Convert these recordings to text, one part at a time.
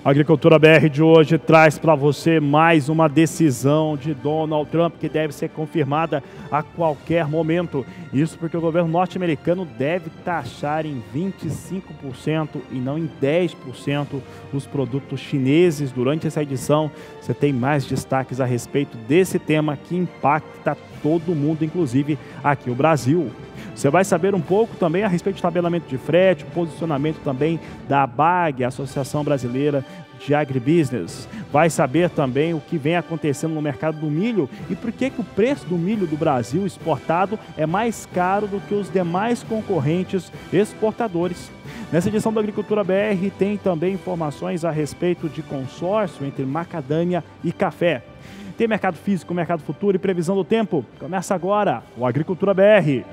A Agricultura BR de hoje traz para você mais uma decisão de Donald Trump que deve ser confirmada a qualquer momento. Isso porque o governo norte-americano deve taxar em 25% e não em 10% os produtos chineses. Durante essa edição, você tem mais destaques a respeito desse tema que impacta todo mundo, inclusive aqui o Brasil. Você vai saber um pouco também a respeito de tabelamento de frete, posicionamento também da ABAG, Associação Brasileira de Agribusiness. Vai saber também o que vem acontecendo no mercado do milho e por que o preço do milho do Brasil exportado é mais caro do que os demais concorrentes exportadores. Nessa edição da Agricultura BR tem também informações a respeito de consórcio entre macadâmia e café. Tem mercado físico, mercado futuro e previsão do tempo. Começa agora o Agricultura BR.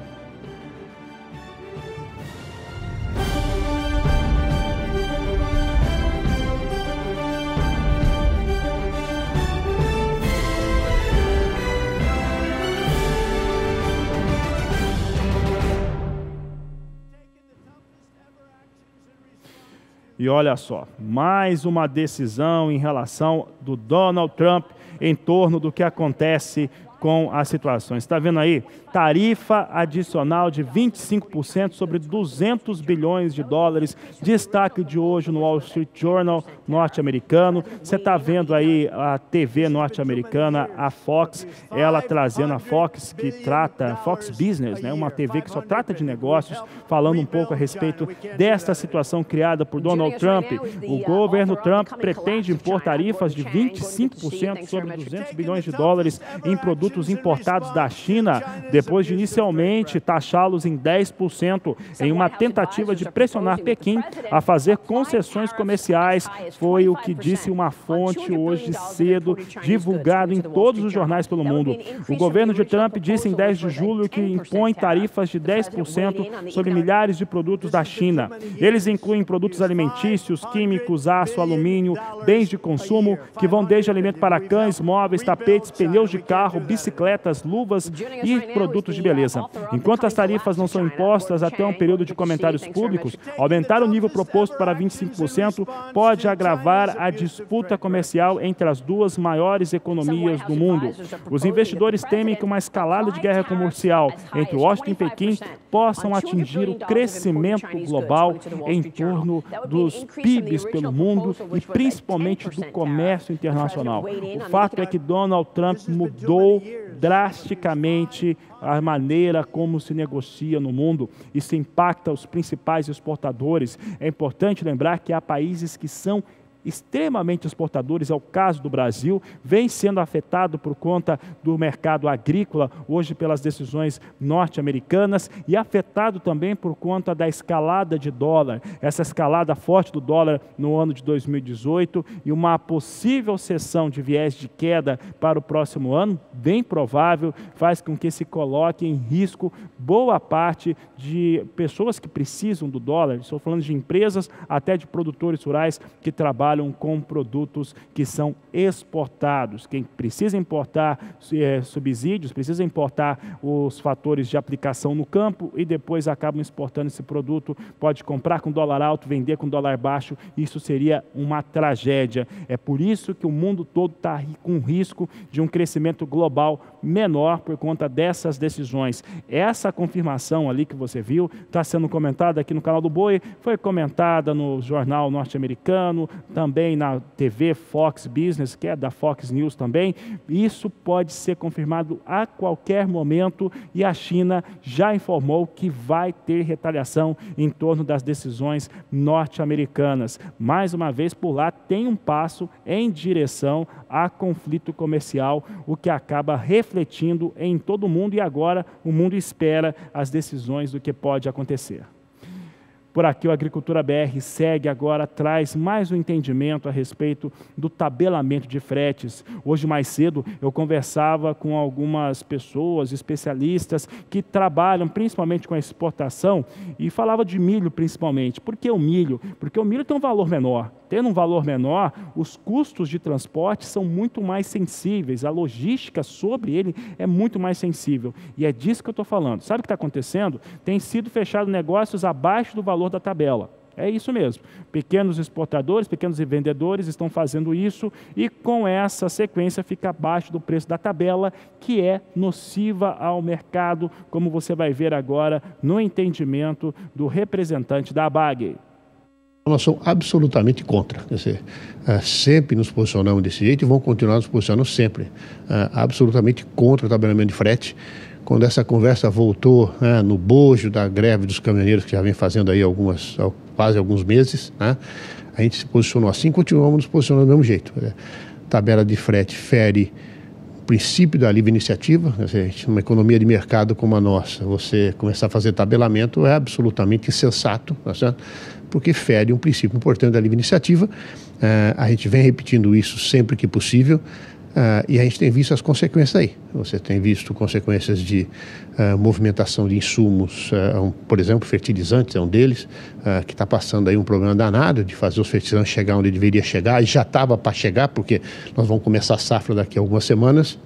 E olha só, mais uma decisão em relação do Donald Trump em torno do que acontece com as situações. Está vendo aí? Tarifa adicional de 25% sobre 200 bilhões de dólares. Destaque de hoje no Wall Street Journal norte-americano. Você está vendo aí a TV norte-americana, a Fox, ela trazendo a Fox, que trata, Fox Business, né? Uma TV que só trata de negócios, falando um pouco a respeito desta situação criada por Donald Trump. O governo Trump pretende impor tarifas de 25% sobre 200 bilhões de dólares em produtos importados da China, depois de inicialmente taxá-los em 10%, em uma tentativa de pressionar Pequim a fazer concessões comerciais, foi o que disse uma fonte hoje cedo, divulgado em todos os jornais pelo mundo. O governo de Trump disse em 10 de julho que impõe tarifas de 10% sobre milhares de produtos da China. Eles incluem produtos alimentícios, químicos, aço, alumínio, bens de consumo, que vão desde alimento para cães, móveis, tapetes, pneus de carro, bicicletas, luvas e produtos de beleza. Enquanto as tarifas não são impostas até um período de comentários públicos, aumentar o nível proposto para 25% pode agravar a disputa comercial entre as duas maiores economias do mundo. Os investidores temem que uma escalada de guerra comercial entre Washington e Pequim possam atingir o crescimento global em torno dos PIBs pelo mundo e principalmente do comércio internacional. O fato é que Donald Trump mudou drasticamente a maneira como se negocia no mundo. Isso impacta os principais exportadores. É importante lembrar que há países que são extremamente exportadores, é o caso do Brasil, vem sendo afetado por conta do mercado agrícola, hoje pelas decisões norte-americanas, e afetado também por conta da escalada de dólar, essa escalada forte do dólar no ano de 2018 e uma possível cessão de viés de queda para o próximo ano, bem provável, faz com que se coloque em risco boa parte de pessoas que precisam do dólar, estou falando de empresas, até de produtores rurais que trabalham com produtos que são exportados. Quem precisa importar subsídios, precisa importar os fatores de aplicação no campo e depois acabam exportando esse produto, pode comprar com dólar alto, vender com dólar baixo, isso seria uma tragédia. É por isso que o mundo todo está com risco de um crescimento global menor por conta dessas decisões. Essa confirmação ali que você viu, está sendo comentada aqui no canal do Boi, foi comentada no jornal norte-americano, também na TV Fox Business, que é da Fox News também. Isso pode ser confirmado a qualquer momento e a China já informou que vai ter retaliação em torno das decisões norte-americanas. Mais uma vez, por lá tem um passo em direção a conflito comercial, o que acaba refletindo em todo o mundo e agora o mundo espera as decisões do que pode acontecer. Por aqui, o Agricultura BR segue agora, traz mais um entendimento a respeito do tabelamento de fretes. Hoje, mais cedo, eu conversava com algumas pessoas, especialistas, que trabalham principalmente com a exportação e falava de milho principalmente. Por que o milho? Porque o milho tem um valor menor. Tendo um valor menor, os custos de transporte são muito mais sensíveis, a logística sobre ele é muito mais sensível. E é disso que eu estou falando. Sabe o que está acontecendo? Tem sido fechado negócios abaixo do valor da tabela. É isso mesmo. Pequenos exportadores, pequenos vendedores estão fazendo isso e com essa sequência fica abaixo do preço da tabela, que é nociva ao mercado, como você vai ver agora no entendimento do representante da ABAG. Nós somos absolutamente contra, quer dizer, sempre nos posicionamos desse jeito e vamos continuar nos posicionando sempre, absolutamente contra o tabelamento de frete. Quando essa conversa voltou no bojo da greve dos caminhoneiros, que já vem fazendo aí quase alguns meses, a gente se posicionou assim, continuamos nos posicionando do mesmo jeito. Tabela de frete fere o princípio da livre iniciativa, quer dizer, numa economia de mercado como a nossa, você começar a fazer tabelamento é absolutamente insensato, tá certo? Porque fere um princípio importante da livre iniciativa. A gente vem repetindo isso sempre que possível. E a gente tem visto as consequências aí. Você tem visto consequências de movimentação de insumos, por exemplo, fertilizantes é um deles, que está passando aí um problema danado de fazer os fertilizantes chegar onde deveria chegar, e já estava para chegar, porque nós vamos começar a safra daqui a algumas semanas.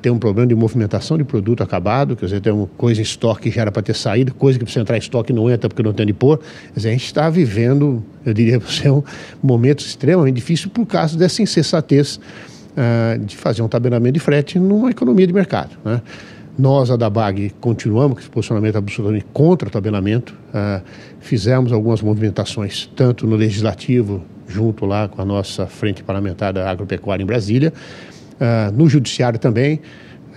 Tem um problema de movimentação de produto acabado, quer dizer, tem uma coisa em estoque que já era para ter saído, coisa que precisa entrar em estoque não entra porque não tem de pôr. Quer dizer, a gente está vivendo, eu diria para você, um momento extremamente difícil por causa dessa insensatez de fazer um tabelamento de frete numa economia de mercado. Nós, a da ABAG, continuamos com esse posicionamento absolutamente contra o tabelamento. Fizemos algumas movimentações, tanto no Legislativo, junto lá com a nossa Frente Parlamentar da Agropecuária em Brasília, no Judiciário também.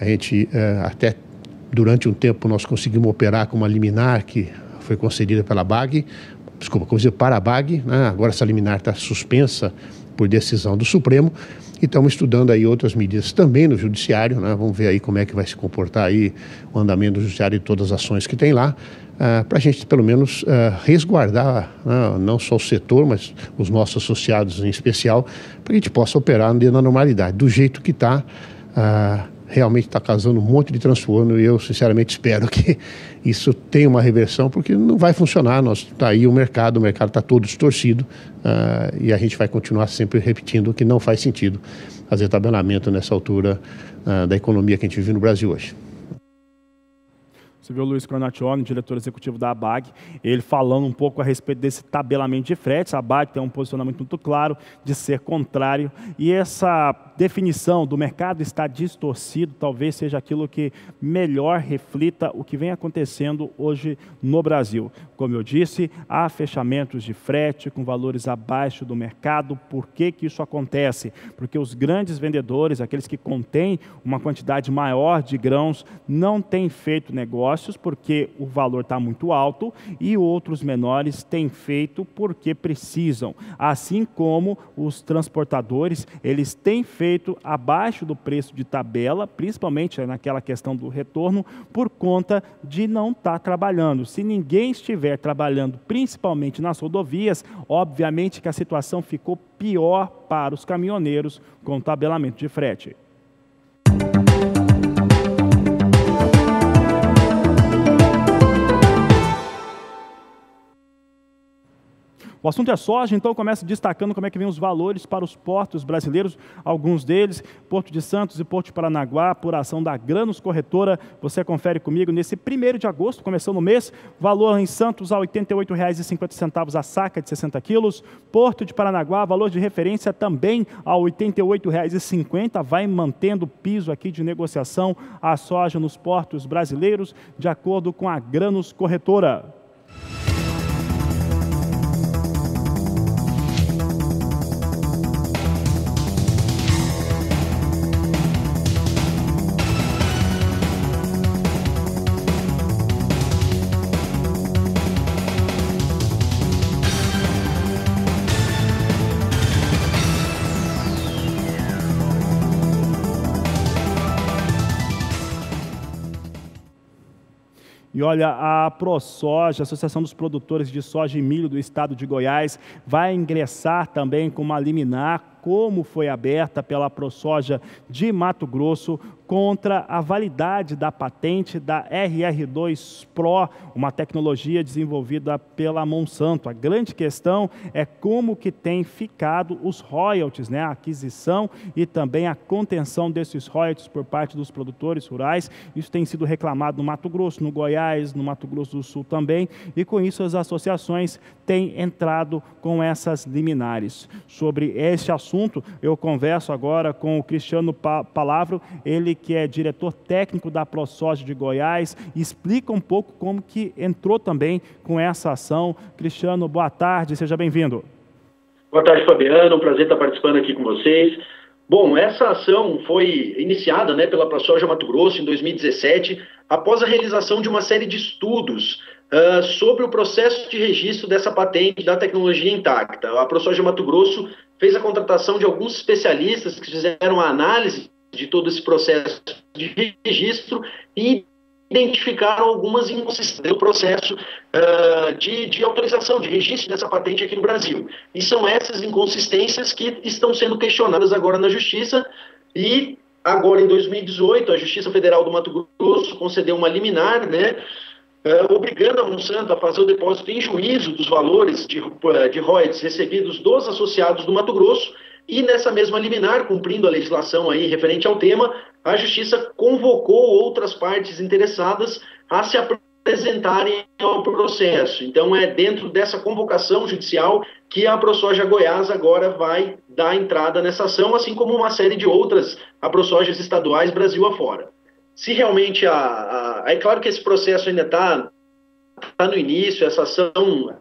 A gente, até durante um tempo, nós conseguimos operar com uma liminar que foi concedida pela ABAG, para a ABAG, agora essa liminar está suspensa por decisão do Supremo, e estamos estudando aí outras medidas também no Judiciário, vamos ver aí como é que vai se comportar aí o andamento do Judiciário e todas as ações que tem lá, para a gente pelo menos resguardar não só o setor, mas os nossos associados em especial, para que a gente possa operar na normalidade, do jeito que está. Realmente está causando um monte de transtorno e eu sinceramente espero que isso tenha uma reversão, porque não vai funcionar. Está aí o mercado está todo distorcido, e a gente vai continuar sempre repetindo que não faz sentido fazer tabelamento nessa altura da economia que a gente vive no Brasil hoje. Você viu o Luiz Cornacchione, diretor executivo da ABAG, ele falando um pouco a respeito desse tabelamento de fretes. A ABAG tem um posicionamento muito claro de ser contrário, e essa definição do mercado está distorcido talvez seja aquilo que melhor reflita o que vem acontecendo hoje no Brasil. Como eu disse, há fechamentos de frete com valores abaixo do mercado. Por que que isso acontece? Porque os grandes vendedores, aqueles que contêm uma quantidade maior de grãos, não têm feito negócios porque o valor está muito alto, e outros menores têm feito porque precisam. Assim como os transportadores, eles têm feito abaixo do preço de tabela, principalmente naquela questão do retorno, por conta de não estar trabalhando. Se ninguém estiver trabalhando, principalmente nas rodovias, obviamente que a situação ficou pior para os caminhoneiros com o tabelamento de frete. O assunto é soja, então começa destacando como é que vem os valores para os portos brasileiros, alguns deles, Porto de Santos e Porto de Paranaguá, por ação da Grãos Corretora. Você confere comigo nesse 1º de agosto, começou no mês, valor em Santos a R$ 88,50 a saca de 60 quilos, Porto de Paranaguá, valor de referência também a R$ 88,50, vai mantendo o piso aqui de negociação a soja nos portos brasileiros, de acordo com a Grãos Corretora. E olha, a ProSoja, Associação dos Produtores de Soja e Milho do Estado de Goiás, vai ingressar também com uma liminar, como foi aberta pela ProSoja de Mato Grosso, contra a validade da patente da RR2 Pro, uma tecnologia desenvolvida pela Monsanto. A grande questão é como que tem ficado os royalties, né? A aquisição e também a contenção desses royalties por parte dos produtores rurais. Isso tem sido reclamado no Mato Grosso, no Goiás, no Mato Grosso do Sul também, e com isso as associações têm entrado com essas liminares. Sobre este assunto, eu converso agora com o Cristiano Palavro, ele que é diretor técnico da ProSoja de Goiás, e explica um pouco como que entrou também com essa ação. Cristiano, boa tarde, seja bem-vindo. Boa tarde, Fabiano, um prazer estar participando aqui com vocês. Bom, essa ação foi iniciada, né, pela ProSoja Mato Grosso em 2017, após a realização de uma série de estudos sobre o processo de registro dessa patente da tecnologia intacta. A ProSoja Mato Grosso fez a contratação de alguns especialistas que fizeram a análise de todo esse processo de registro e identificaram algumas inconsistências no processo de autorização, de registro dessa patente aqui no Brasil. E são essas inconsistências que estão sendo questionadas agora na Justiça, e agora em 2018 a Justiça Federal do Mato Grosso concedeu uma liminar, né, obrigando a Monsanto a fazer o depósito em juízo dos valores de royalties recebidos dos associados do Mato Grosso. E nessa mesma liminar, cumprindo a legislação aí referente ao tema, a Justiça convocou outras partes interessadas a se apresentarem ao processo. Então é dentro dessa convocação judicial que a ProSoja Goiás agora vai dar entrada nessa ação, assim como uma série de outras ProSojas estaduais Brasil afora. Se realmente é claro que esse processo ainda está no início, essa ação,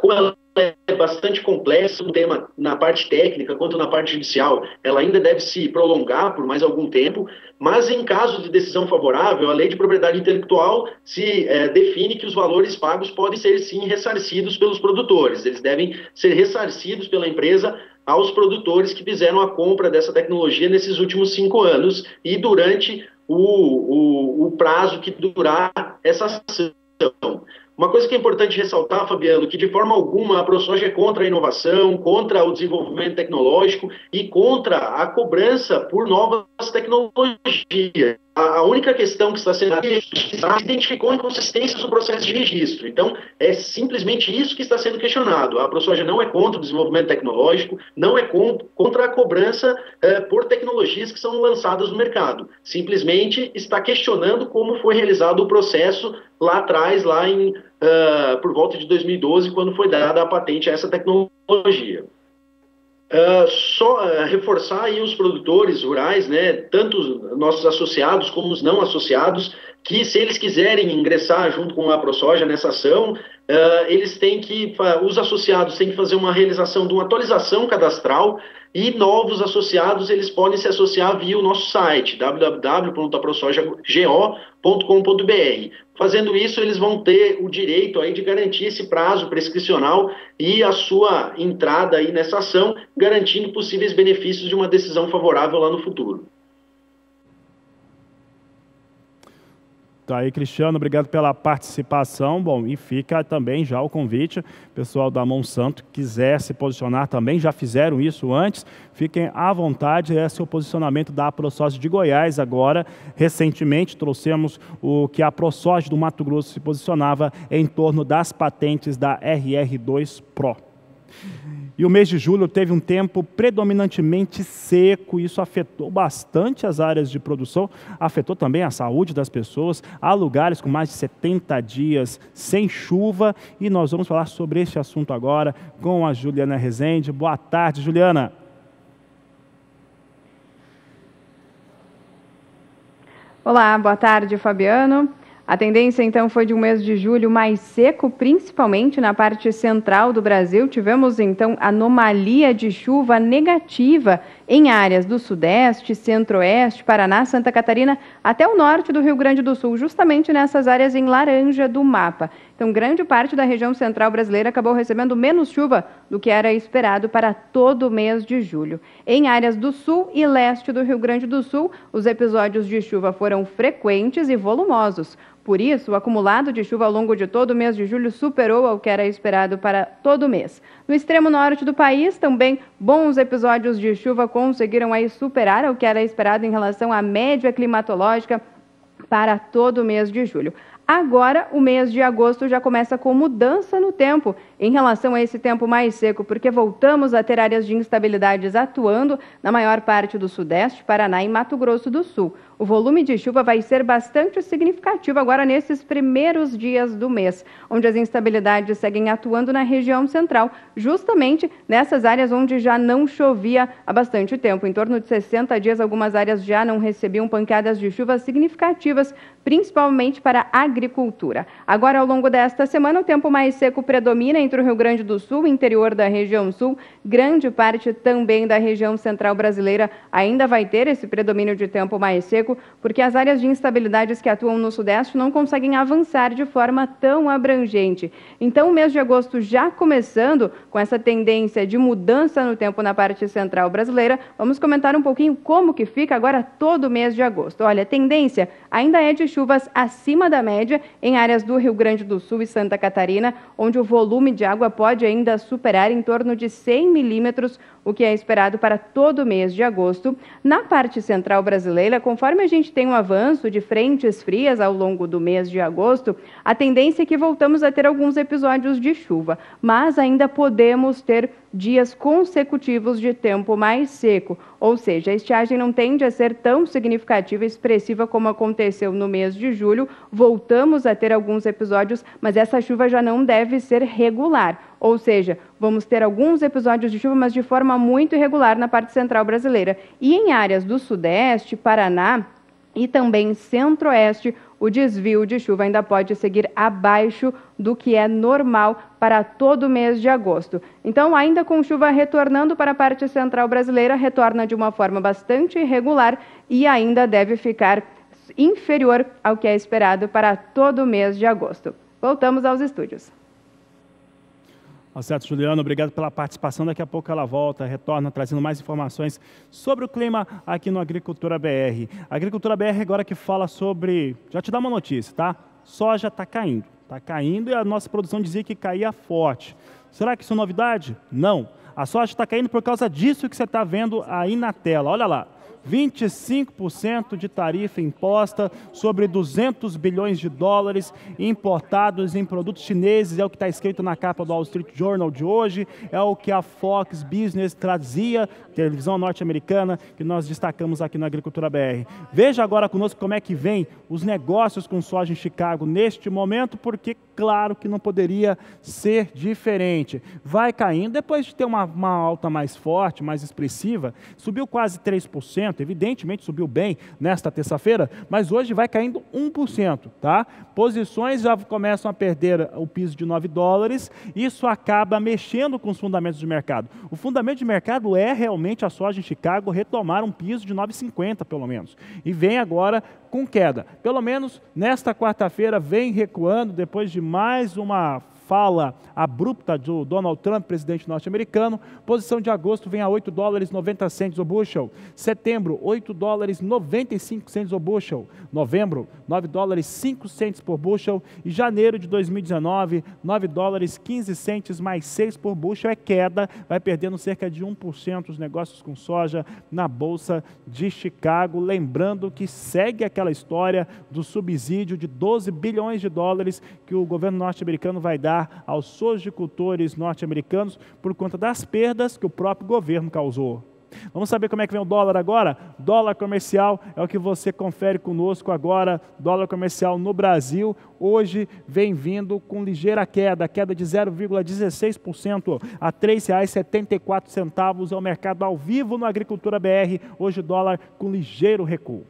como ela é bastante complexa, o tema na parte técnica quanto na parte judicial, ela ainda deve se prolongar por mais algum tempo, mas em caso de decisão favorável, a Lei de Propriedade Intelectual se define que os valores pagos podem ser sim ressarcidos pelos produtores, eles devem ser ressarcidos pela empresa aos produtores que fizeram a compra dessa tecnologia nesses últimos 5 anos e durante o prazo que durar essa ação. Uma coisa que é importante ressaltar, Fabiano, que de forma alguma a ProSoja é contra a inovação, contra o desenvolvimento tecnológico e contra a cobrança por novas tecnologias. A única questão que está sendo identificou inconsistências no processo de registro. Então, é simplesmente isso que está sendo questionado. A ProSoja não é contra o desenvolvimento tecnológico, não é contra a cobrança por tecnologias que são lançadas no mercado. Simplesmente está questionando como foi realizado o processo lá atrás, por volta de 2012, quando foi dada a patente a essa tecnologia. Só reforçar aí os produtores rurais, né, tanto os nossos associados como os não associados, que se eles quiserem ingressar junto com a ProSoja nessa ação, os associados têm que fazer uma realização de uma atualização cadastral, e novos associados eles podem se associar via o nosso site www.aprosojagO.com.br. Fazendo isso, eles vão ter o direito aí de garantir esse prazo prescricional e a sua entrada aí nessa ação, garantindo possíveis benefícios de uma decisão favorável lá no futuro. Tá aí, Cristiano, obrigado pela participação. Bom, e fica também já o convite, pessoal da Monsanto, quiser se posicionar também, já fizeram isso antes, fiquem à vontade, esse é o posicionamento da ProSoja de Goiás. Agora, recentemente, trouxemos o que a ProSoja do Mato Grosso se posicionava em torno das patentes da RR2 Pro. E o mês de julho teve um tempo predominantemente seco, isso afetou bastante as áreas de produção, afetou também a saúde das pessoas. Há lugares com mais de 70 dias sem chuva, e nós vamos falar sobre este assunto agora com a Juliana Rezende. Boa tarde, Juliana. Olá, boa tarde, Fabiano. A tendência, então, foi de um mês de julho mais seco, principalmente na parte central do Brasil. Tivemos, então, anomalia de chuva negativa em áreas do Sudeste, Centro-Oeste, Paraná, Santa Catarina, até o norte do Rio Grande do Sul, justamente nessas áreas em laranja do mapa. Então, grande parte da região central brasileira acabou recebendo menos chuva do que era esperado para todo o mês de julho. Em áreas do sul e leste do Rio Grande do Sul, os episódios de chuva foram frequentes e volumosos. Por isso, o acumulado de chuva ao longo de todo o mês de julho superou ao que era esperado para todo o mês. No extremo norte do país, também bons episódios de chuva conseguiram aí superar o que era esperado em relação à média climatológica para todo o mês de julho. Agora, o mês de agosto já começa com mudança no tempo em relação a esse tempo mais seco, porque voltamos a ter áreas de instabilidades atuando na maior parte do Sudeste, Paraná e Mato Grosso do Sul. O volume de chuva vai ser bastante significativo agora nesses primeiros dias do mês, onde as instabilidades seguem atuando na região central, justamente nessas áreas onde já não chovia há bastante tempo. Em torno de 60 dias, algumas áreas já não recebiam pancadas de chuva significativas, principalmente para a agricultura. Agora, ao longo desta semana, o tempo mais seco predomina entre o Rio Grande do Sul, interior da região sul, grande parte também da região central brasileira ainda vai ter esse predomínio de tempo mais seco, porque as áreas de instabilidades que atuam no Sudeste não conseguem avançar de forma tão abrangente. Então, o mês de agosto já começando com essa tendência de mudança no tempo na parte central brasileira, vamos comentar um pouquinho como que fica agora todo o mês de agosto. Olha, a tendência ainda é de chuvas acima da média em áreas do Rio Grande do Sul e Santa Catarina, onde o volume de água pode ainda superar em torno de 100 milímetros, o que é esperado para todo o mês de agosto. Na parte central brasileira, conforme a gente tem um avanço de frentes frias ao longo do mês de agosto, a tendência é que voltamos a ter alguns episódios de chuva, mas ainda podemos ter dias consecutivos de tempo mais seco, ou seja, a estiagem não tende a ser tão significativa e expressiva como aconteceu no mês de julho. Voltamos a ter alguns episódios, mas essa chuva já não deve ser regular, ou seja, vamos ter alguns episódios de chuva, mas de forma muito irregular na parte central brasileira. E em áreas do Sudeste, Paraná e também Centro-Oeste, o desvio de chuva ainda pode seguir abaixo do que é normal para todo o mês de agosto. Então, ainda com chuva retornando para a parte central brasileira, retorna de uma forma bastante irregular e ainda deve ficar inferior ao que é esperado para todo o mês de agosto. Voltamos aos estúdios. Certo, Juliano, obrigado pela participação. Daqui a pouco ela volta, retorna, trazendo mais informações sobre o clima aqui no Agricultura BR. A Agricultura BR agora que fala sobre... Já te dá uma notícia, tá? Soja está caindo. Está caindo e a nossa produção dizia que caía forte. Será que isso é novidade? Não. A soja está caindo por causa disso que você está vendo aí na tela. Olha lá. 25% de tarifa imposta sobre 200 bilhões de dólares importados em produtos chineses, é o que está escrito na capa do Wall Street Journal de hoje, é o que a Fox Business trazia, televisão norte-americana, que nós destacamos aqui na Agricultura BR. Veja agora conosco como é que vem os negócios com soja em Chicago neste momento, porque claro que não poderia ser diferente. Vai caindo, depois de ter uma alta mais forte, mais expressiva, subiu quase 3%, evidentemente subiu bem nesta terça-feira, mas hoje vai caindo 1%, tá? Posições já começam a perder o piso de 9 dólares, isso acaba mexendo com os fundamentos de mercado. O fundamento de mercado é realmente a soja em Chicago retomar um piso de 9,50 pelo menos, e vem agora com queda. Pelo menos nesta quarta-feira vem recuando depois de mais uma fala abrupta do Donald Trump, presidente norte-americano. Posição de agosto vem a 8 dólares 90 cents o bushel. Setembro, 8 dólares 95 cents o bushel. Novembro, 9 dólares 5 cents por bushel. E janeiro de 2019, 9 dólares 15 cents mais 6 por bushel. É queda, vai perdendo cerca de 1% os negócios com soja na Bolsa de Chicago. Lembrando que segue aquela história do subsídio de 12 bilhões de dólares que o governo norte-americano vai dar aos sojicultores norte-americanos por conta das perdas que o próprio governo causou. Vamos saber como é que vem o dólar agora? Dólar comercial é o que você confere conosco agora. Dólar comercial no Brasil hoje vem vindo com ligeira queda de 0,16% a R$ 3,74 é o mercado ao vivo no Agricultura BR. Hoje o dólar com ligeiro recuo.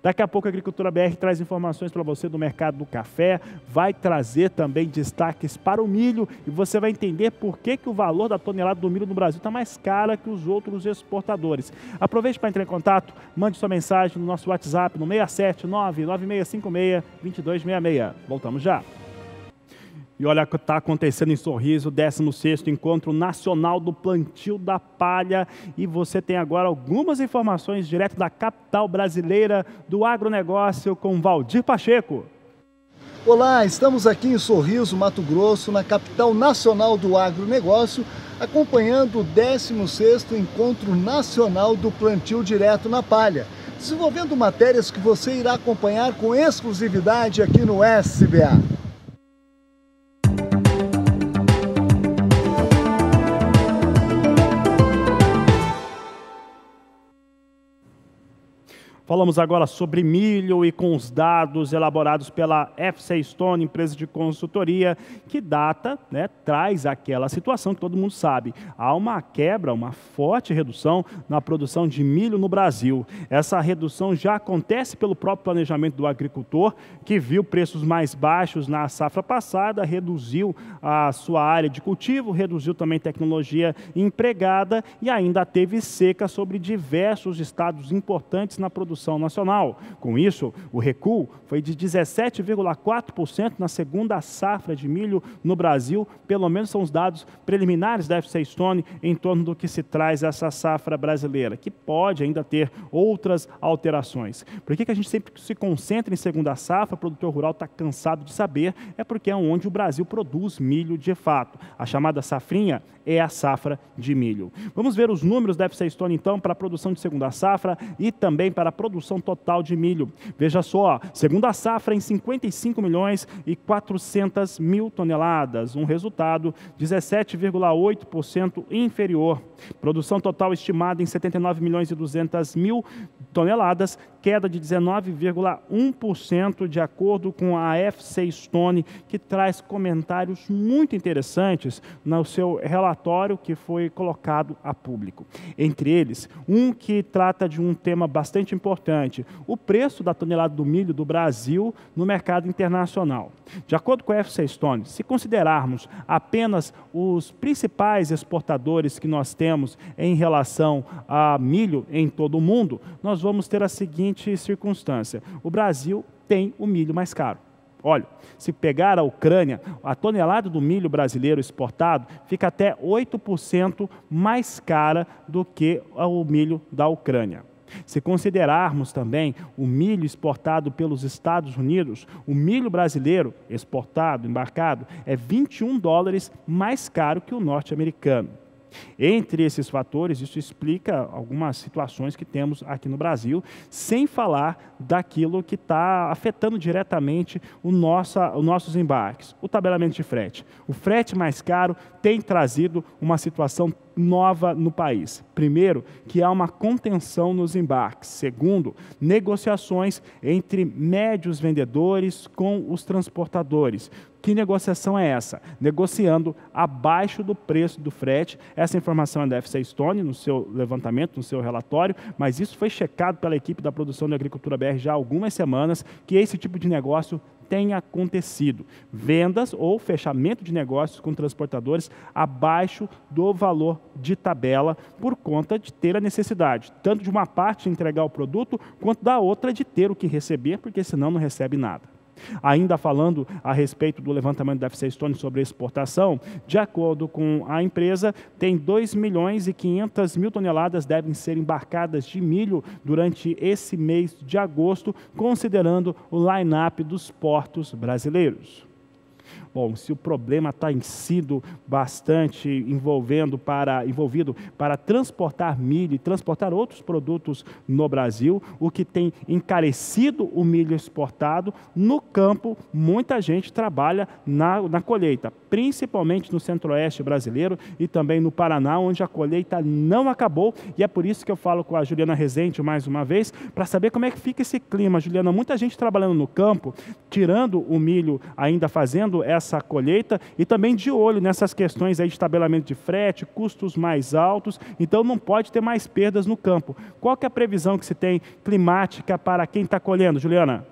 Daqui a pouco a Agricultura BR traz informações para você do mercado do café, vai trazer também destaques para o milho e você vai entender por que o valor da tonelada do milho no Brasil está mais cara que os outros exportadores. Aproveite para entrar em contato, mande sua mensagem no nosso WhatsApp no 67996562266. Voltamos já. E olha o que está acontecendo em Sorriso, 16º Encontro Nacional do Plantio da Palha. E você tem agora algumas informações direto da capital brasileira do agronegócio com Valdir Pacheco. Olá, estamos aqui em Sorriso, Mato Grosso, na capital nacional do agronegócio, acompanhando o 16º Encontro Nacional do Plantio Direto na Palha, desenvolvendo matérias que você irá acompanhar com exclusividade aqui no SBA. Falamos agora sobre milho e com os dados elaborados pela FC Stone, empresa de consultoria, que traz aquela situação que todo mundo sabe. Há uma quebra, uma forte redução na produção de milho no Brasil. Essa redução já acontece pelo próprio planejamento do agricultor, que viu preços mais baixos na safra passada, reduziu a sua área de cultivo, reduziu também tecnologia empregada e ainda teve seca sobre diversos estados importantes na produção nacional. Com isso, o recuo foi de 17,4% na segunda safra de milho no Brasil, pelo menos são os dados preliminares da FC Stone em torno do que se traz essa safra brasileira, que pode ainda ter outras alterações. Por que a gente sempre se concentra em segunda safra? O produtor rural está cansado de saber, é porque é onde o Brasil produz milho de fato. A chamada safrinha é a safra de milho. Vamos ver os números da FC Stone então para a produção de segunda safra e também para a produção total de milho. Veja só, segunda safra em 55 milhões e 400 mil toneladas, um resultado 17,8% inferior. Produção total estimada em 79 milhões e 200 mil toneladas, queda de 19,1% de acordo com a FC Stone, que traz comentários muito interessantes no seu relatório que foi colocado a público. Entre eles, um que trata de um tema bastante importante, o preço da tonelada do milho do Brasil no mercado internacional. De acordo com a FC Stone, se considerarmos apenas os principais exportadores que nós temos em relação a milho em todo o mundo, nós vamos ter a seguinte circunstância: o Brasil tem o milho mais caro. Olha, se pegar a Ucrânia, a tonelada do milho brasileiro exportado fica até 8% mais cara do que o milho da Ucrânia. Se considerarmos também o milho exportado pelos Estados Unidos, o milho brasileiro exportado, embarcado, é 21 dólares mais caro que o norte-americano. Entre esses fatores, isso explica algumas situações que temos aqui no Brasil, sem falar daquilo que está afetando diretamente os nossos embarques. O tabelamento de frete. O frete mais caro tem trazido uma situação nova no país. Primeiro, que há uma contenção nos embarques. Segundo, negociações entre médios vendedores com os transportadores. Que negociação é essa? Negociando abaixo do preço do frete. Essa informação é da FC Stone no seu levantamento, no seu relatório, mas isso foi checado pela equipe da produção de agricultura BR já há algumas semanas, que esse tipo de negócio tem acontecido. Vendas ou fechamento de negócios com transportadores abaixo do valor de tabela por conta de ter a necessidade, tanto de uma parte entregar o produto, quanto da outra de ter o que receber, porque senão não recebe nada. Ainda falando a respeito do levantamento da FC Stone sobre exportação, de acordo com a empresa, tem 2 milhões e 500 mil toneladas devem ser embarcadas de milho durante esse mês de agosto, considerando o line-up dos portos brasileiros. Bom, se o problema está sido bastante envolvido para transportar milho e transportar outros produtos no Brasil, o que tem encarecido o milho exportado, no campo muita gente trabalha na colheita, principalmente no centro-oeste brasileiro e também no Paraná, onde a colheita não acabou, e é por isso que eu falo com a Juliana Rezende mais uma vez, para saber como é que fica esse clima. Juliana, muita gente trabalhando no campo, tirando o milho, ainda fazendo essa colheita e também de olho nessas questões aí de tabelamento de frete, custos mais altos, então não pode ter mais perdas no campo. Qual que é a previsão que se tem climática para quem está colhendo, Juliana?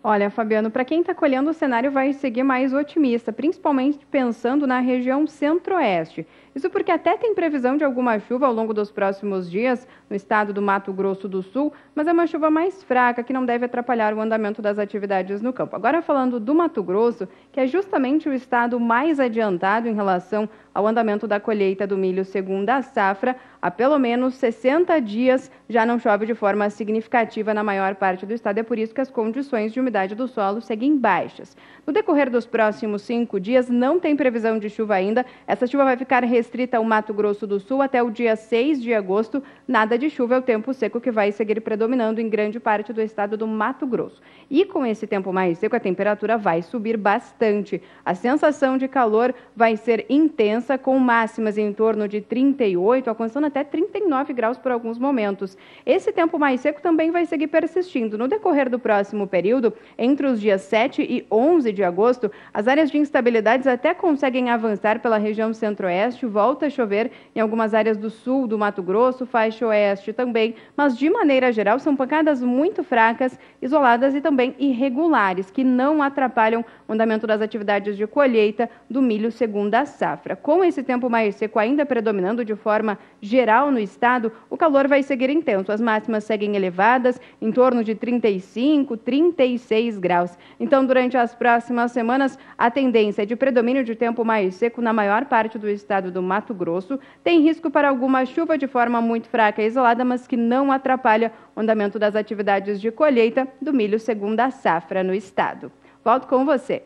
Olha, Fabiano, para quem está colhendo, o cenário vai seguir mais otimista, principalmente pensando na região centro-oeste. Isso porque até tem previsão de alguma chuva ao longo dos próximos dias no estado do Mato Grosso do Sul, mas é uma chuva mais fraca que não deve atrapalhar o andamento das atividades no campo. Agora falando do Mato Grosso, que é justamente o estado mais adiantado em relação ao andamento da colheita do milho segunda safra, há pelo menos 60 dias já não chove de forma significativa na maior parte do estado. É por isso que as condições de umidade do solo seguem baixas. No decorrer dos próximos 5 dias, não tem previsão de chuva ainda. Essa chuva vai ficar restrita ao Mato Grosso do Sul até o dia 6 de agosto. Nada de chuva, é o tempo seco que vai seguir predominando em grande parte do estado do Mato Grosso. E com esse tempo mais seco, a temperatura vai subir bastante. A sensação de calor vai ser intensa, com máximas em torno de 38, alcançando até 39 graus por alguns momentos. Esse tempo mais seco também vai seguir persistindo. No decorrer do próximo período, entre os dias 7 e 11 de agosto, as áreas de instabilidades até conseguem avançar pela região centro-oeste, volta a chover em algumas áreas do sul do Mato Grosso, faixa oeste também, mas de maneira geral são pancadas muito fracas, isoladas e também irregulares, que não atrapalham o andamento das atividades de colheita do milho segunda safra. Com esse tempo mais seco ainda predominando de forma geral no estado, o calor vai seguir intenso. As máximas seguem elevadas, em torno de 35, 36 graus. Então, durante as próximas semanas, a tendência é de predomínio de tempo mais seco na maior parte do estado do Mato Grosso. Tem risco para alguma chuva de forma muito fraca e isolada, mas que não atrapalha o andamento das atividades de colheita do milho segunda safra no estado. Volto com você.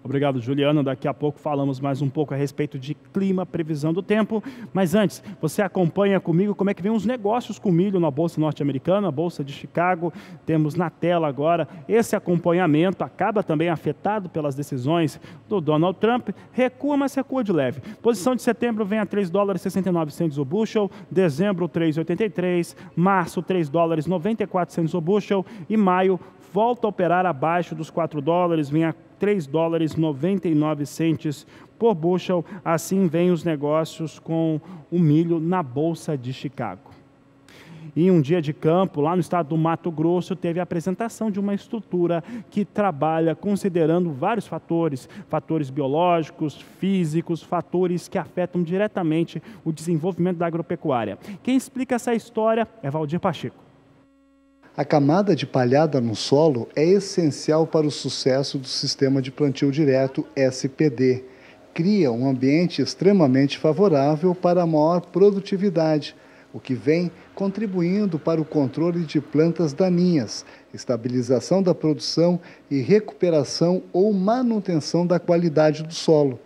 Obrigado, Juliana. Daqui a pouco falamos mais um pouco a respeito de clima, previsão do tempo. Mas antes, você acompanha comigo como é que vem os negócios com milho na Bolsa Norte-Americana, a Bolsa de Chicago. Temos na tela agora esse acompanhamento. Acaba também afetado pelas decisões do Donald Trump. Recua, mas recua de leve. Posição de setembro vem a $3,69 o bushel. Dezembro, 3,83. Março, $3,94 o bushel. E maio, volta a operar abaixo dos $4, vem a $3,99 por bushel. Assim vêm os negócios com o milho na Bolsa de Chicago. Em um dia de campo, lá no estado do Mato Grosso, teve a apresentação de uma estrutura que trabalha considerando vários fatores, fatores biológicos, físicos, fatores que afetam diretamente o desenvolvimento da agropecuária. Quem explica essa história é Valdir Pacheco. A camada de palhada no solo é essencial para o sucesso do sistema de plantio direto SPD. Cria um ambiente extremamente favorável para a maior produtividade, o que vem contribuindo para o controle de plantas daninhas, estabilização da produção e recuperação ou manutenção da qualidade do solo.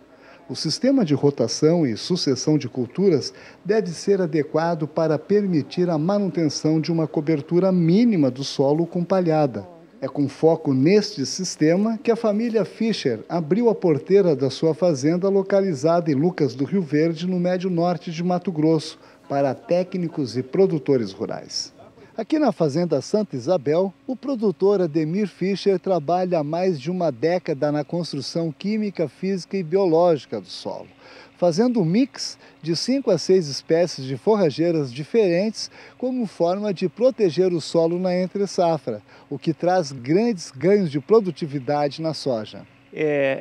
O sistema de rotação e sucessão de culturas deve ser adequado para permitir a manutenção de uma cobertura mínima do solo com palhada. É com foco neste sistema que a família Fischer abriu a porteira da sua fazenda localizada em Lucas do Rio Verde, no médio norte de Mato Grosso, para técnicos e produtores rurais. Aqui na Fazenda Santa Isabel, o produtor Ademir Fischer trabalha há mais de uma década na construção química, física e biológica do solo, fazendo um mix de 5 a 6 espécies de forrageiras diferentes como forma de proteger o solo na entre-safra, o que traz grandes ganhos de produtividade na soja.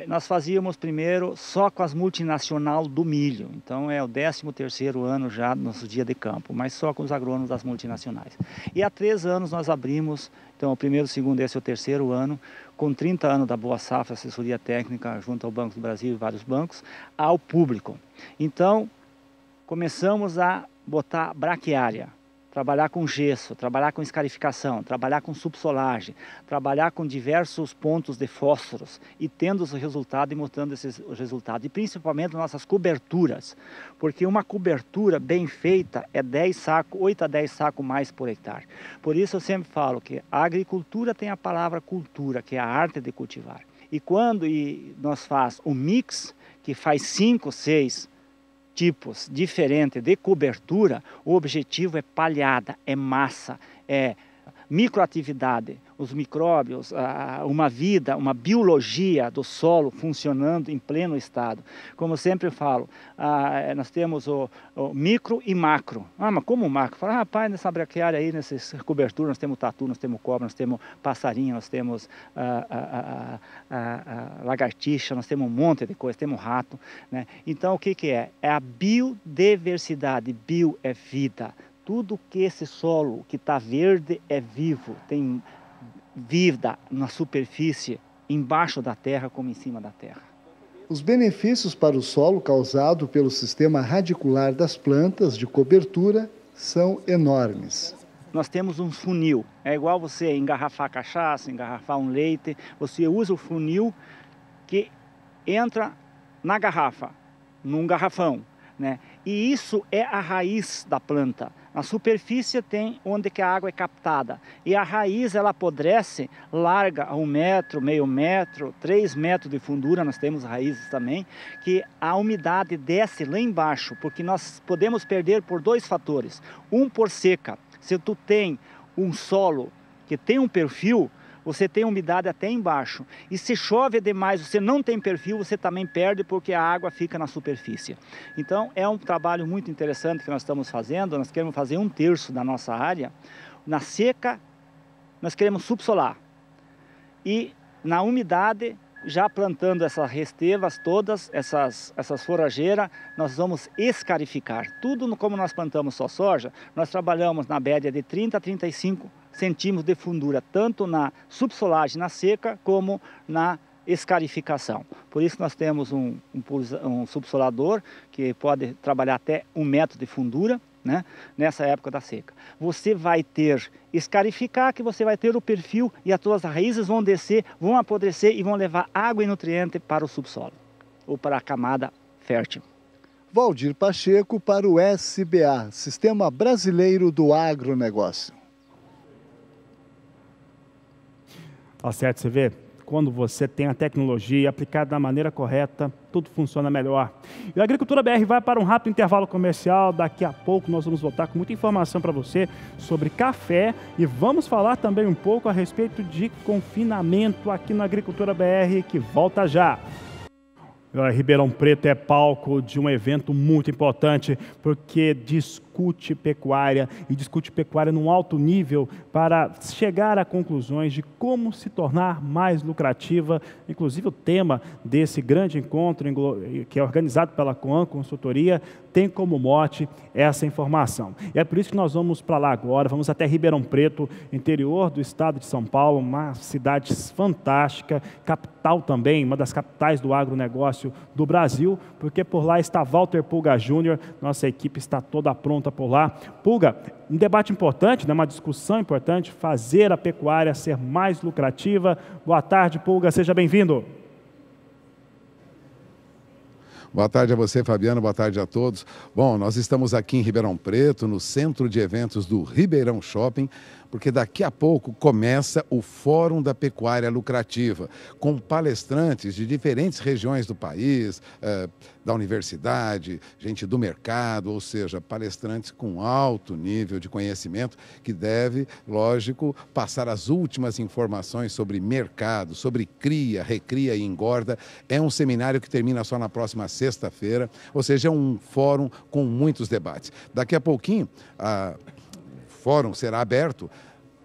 Nós fazíamos primeiro só com as multinacionais do milho, então é o 13º ano já no nosso dia de campo, mas só com os agrônomos das multinacionais. E há 3 anos nós abrimos, então o primeiro, o segundo, esse é o 3º ano, com 30 anos da Boa Safra, assessoria técnica junto ao Banco do Brasil e vários bancos, ao público. Então começamos a botar braquiária, trabalhar com gesso, trabalhar com escarificação, trabalhar com subsolagem, trabalhar com diversos pontos de fósforos e tendo os resultados e mostrando esses resultados. E principalmente nossas coberturas, porque uma cobertura bem feita é 8 a 10 sacos mais por hectare. Por isso eu sempre falo que a agricultura tem a palavra cultura, que é a arte de cultivar. E quando nós faz o mix, que faz 5, 6 tipos diferentes de cobertura, o objetivo é palhada, é massa, é microatividade. os micróbios, uma vida, uma biologia do solo funcionando em pleno estado. Como sempre falo, nós temos o micro e macro. Mas como macro? Fala, rapaz, nessa braquiária aí, nessas coberturas, nós temos tatu, nós temos cobra, nós temos passarinho, nós temos lagartixa, nós temos um monte de coisa, temos rato, né? Então, o que é? É a biodiversidade. Bio é vida. Tudo que esse solo que está verde é vivo, tem vida na superfície, embaixo da terra como em cima da terra. Os benefícios para o solo causado pelo sistema radicular das plantas de cobertura são enormes. Nós temos um funil, é igual você engarrafar cachaça, engarrafar um leite, você usa o funil que entra na garrafa, num garrafão, né? E isso é a raiz da planta. Na superfície tem onde que a água é captada. E a raiz, ela apodrece, larga a 1 metro, meio metro, 3 metros de fundura, nós temos raízes também, que a umidade desce lá embaixo, porque nós podemos perder por 2 fatores. Um, por seca. Se tu tem um solo que tem um perfil, você tem umidade até embaixo. E se chove demais, você não tem perfil, você também perde porque a água fica na superfície. Então, é um trabalho muito interessante que nós estamos fazendo. Nós queremos fazer 1/3 da nossa área. Na seca, nós queremos subsolar. E na umidade, já plantando essas restevas todas, essas forrageiras, nós vamos escarificar. Tudo como nós plantamos só soja, nós trabalhamos na média de 30 a 35 centímetros de fundura, tanto na subsolagem, na seca, como na escarificação. Por isso nós temos um subsolador que pode trabalhar até 1 metro de fundura, né, nessa época da seca. Você vai ter escarificar, que você vai ter o perfil e as suas raízes vão descer, vão apodrecer e vão levar água e nutriente para o subsolo, ou para a camada fértil. Valdir Pacheco para o SBA, Sistema Brasileiro do Agronegócio. Tá certo, você vê? Quando você tem a tecnologia aplicada da maneira correta, tudo funciona melhor. E a Agricultura BR vai para um rápido intervalo comercial. Daqui a pouco nós vamos voltar com muita informação para você sobre café e vamos falar também um pouco a respeito de confinamento aqui na Agricultura BR, que volta já. Ribeirão Preto é palco de um evento muito importante, porque discute pecuária e discute pecuária num alto nível para chegar a conclusões de como se tornar mais lucrativa. Inclusive o tema desse grande encontro, que é organizado pela Coan Consultoria, tem como mote essa informação. E é por isso que nós vamos para lá agora, vamos até Ribeirão Preto, interior do estado de São Paulo, uma cidade fantástica, capital também, uma das capitais do agronegócio do Brasil, porque por lá está Walter Pulga Júnior, nossa equipe está toda pronta por lá. Pulga, um debate importante, né? Uma discussão importante, fazer a pecuária ser mais lucrativa. Boa tarde, Pulga, seja bem-vindo. Boa tarde a você, Fabiano, boa tarde a todos. Bom, nós estamos aqui em Ribeirão Preto, no centro de eventos do Ribeirão Shopping, porque daqui a pouco começa o Fórum da Pecuária Lucrativa, com palestrantes de diferentes regiões do país, da universidade, gente do mercado, ou seja, palestrantes com alto nível de conhecimento que deve, lógico, passar as últimas informações sobre mercado, sobre cria, recria e engorda. É um seminário que termina só na próxima sexta-feira, ou seja, é um fórum com muitos debates. Daqui a pouquinho, o fórum será aberto